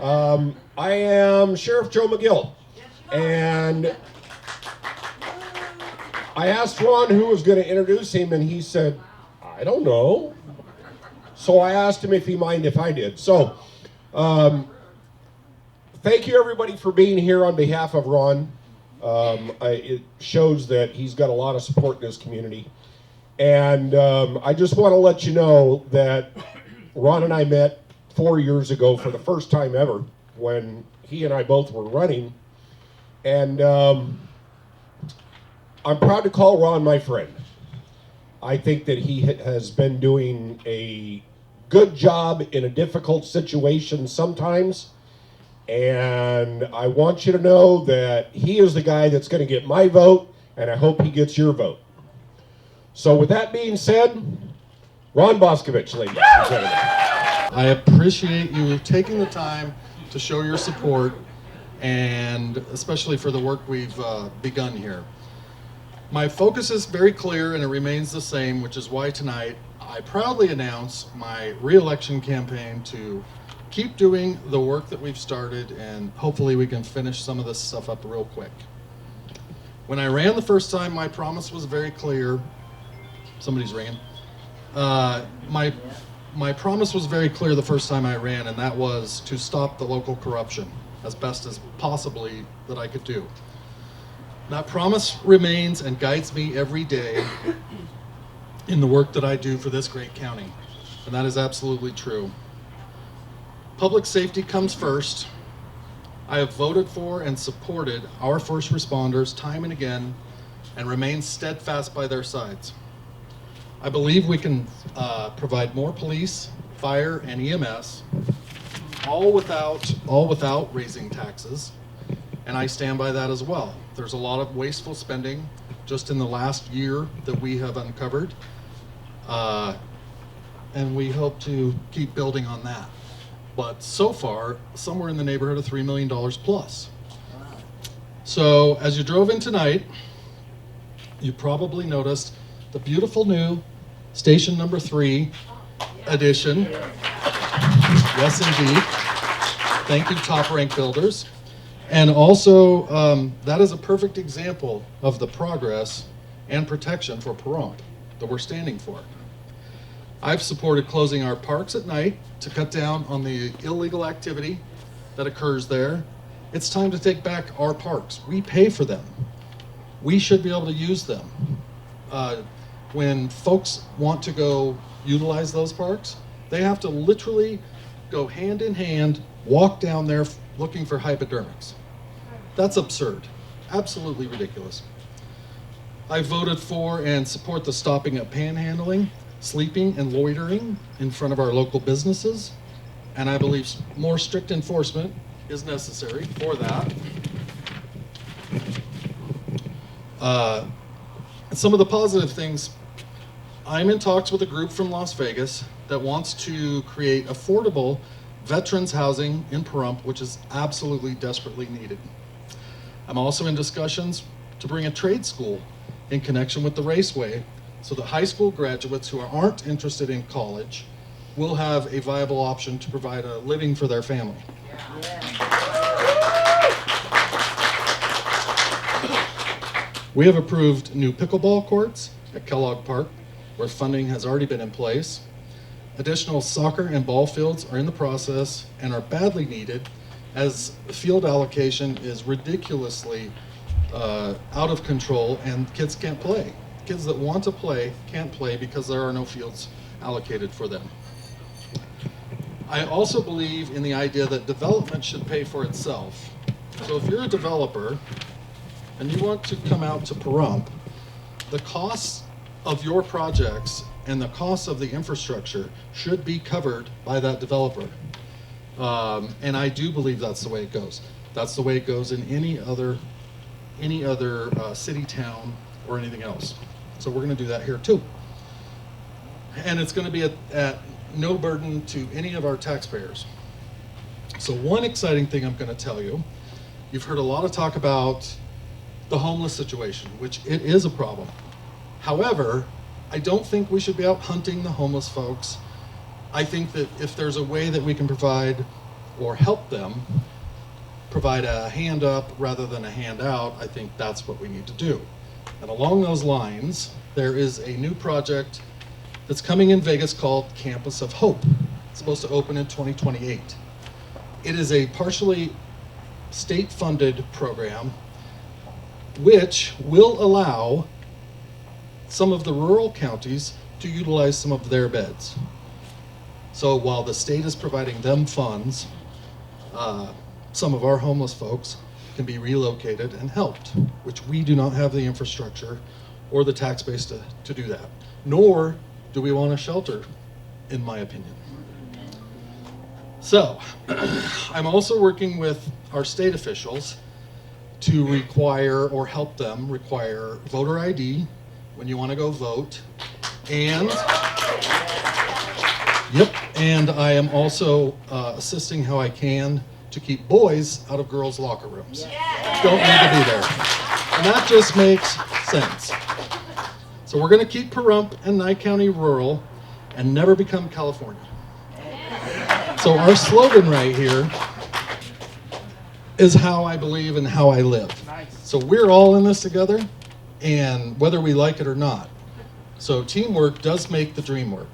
I am Sheriff Joe McGill, and I asked Ron who was going to introduce him, and he said, I don't know. So I asked him if he minded if I did. So, thank you everybody for being here on behalf of Ron. It shows that he's got a lot of support in his community. And I just want to let you know that Ron and I met 4 years ago for the first time ever when he and I both were running. And I'm proud to call Ron my friend. I think that he has been doing a good job in a difficult situation sometimes. And I want you to know that he is the guy that's going to get my vote, and I hope he gets your vote. So with that being said, Ron Boskovich, ladies and gentlemen. I appreciate you taking the time to show your support, and especially for the work we've begun here. My focus is very clear and it remains the same, which is why tonight I proudly announce my re-election campaign to keep doing the work that we've started, and hopefully we can finish some of this stuff up real quick. When I ran the first time, my promise was very clear. Somebody's ringing. My promise was very clear the first time I ran, and that was to stop the local corruption as best as possibly that I could do. That promise remains and guides me every day in the work that I do for this great county, and that is absolutely true. Public safety comes first. I have voted for and supported our first responders time and again and remain steadfast by their sides. I believe we can provide more police, fire, and EMS, all without raising taxes, and I stand by that as well. There's a lot of wasteful spending just in the last year that we have uncovered, and we hope to keep building on that. But so far, somewhere in the neighborhood of $3 million plus. So as you drove in tonight, you probably noticed the beautiful new Station Number 3 addition. Yes, indeed. Thank you, Top Rank Builders. And also, that is a perfect example of the progress and protection for Pahrump that we're standing for. I've supported closing our parks at night to cut down on the illegal activity that occurs there. It's time to take back our parks. We pay for them. We should be able to use them. When folks want to go utilize those parks, they have to literally go hand in hand, walk down there looking for hypodermics. That's absurd, absolutely ridiculous. I voted for and support the stopping of panhandling, sleeping, and loitering in front of our local businesses, and I believe more strict enforcement is necessary for that. Some of the positive things, I'm in talks with a group from Las Vegas that wants to create affordable veterans housing in Pahrump, which is absolutely desperately needed. I'm also in discussions to bring a trade school in connection with the raceway so that high school graduates who aren't interested in college will have a viable option to provide a living for their family. We have approved new pickleball courts at Kellogg Park, where funding has already been in place. Additional soccer and ball fields are in the process and are badly needed, as field allocation is ridiculously out of control and kids can't play. Kids that want to play can't play because there are no fields allocated for them. I also believe in the idea that development should pay for itself. So if you're a developer and you want to come out to Pahrump, the costs of your projects and the costs of the infrastructure should be covered by that developer. And I do believe that's the way it goes. That's the way it goes in any other city, town, or anything else. So we're going to do that here too. And it's going to be at no burden to any of our taxpayers. So one exciting thing I'm going to tell you, you've heard a lot of talk about the homeless situation, which it is a problem. However, I don't think we should be out hunting the homeless folks. I think that if there's a way that we can provide or help them, provide a hand up rather than a handout, I think that's what we need to do. And along those lines, there is a new project that's coming in Vegas called Campus of Hope. It's supposed to open in 2028. It is a partially state-funded program which will allow some of the rural counties to utilize some of their beds. So while the state is providing them funds, some of our homeless folks can be relocated and helped, which we do not have the infrastructure or the tax base to do that. Nor do we want a shelter, in my opinion. So, I'm also working with our state officials to require or help them require voter ID when you want to go vote. And I am also assisting how I can to keep boys out of girls' locker rooms. Don't need to be there. And that just makes sense. So we're going to keep Pahrump and Nye County rural and never become California. So our slogan right here is how I believe and how I live. So we're all in this together, and whether we like it or not. So teamwork does make the dream work.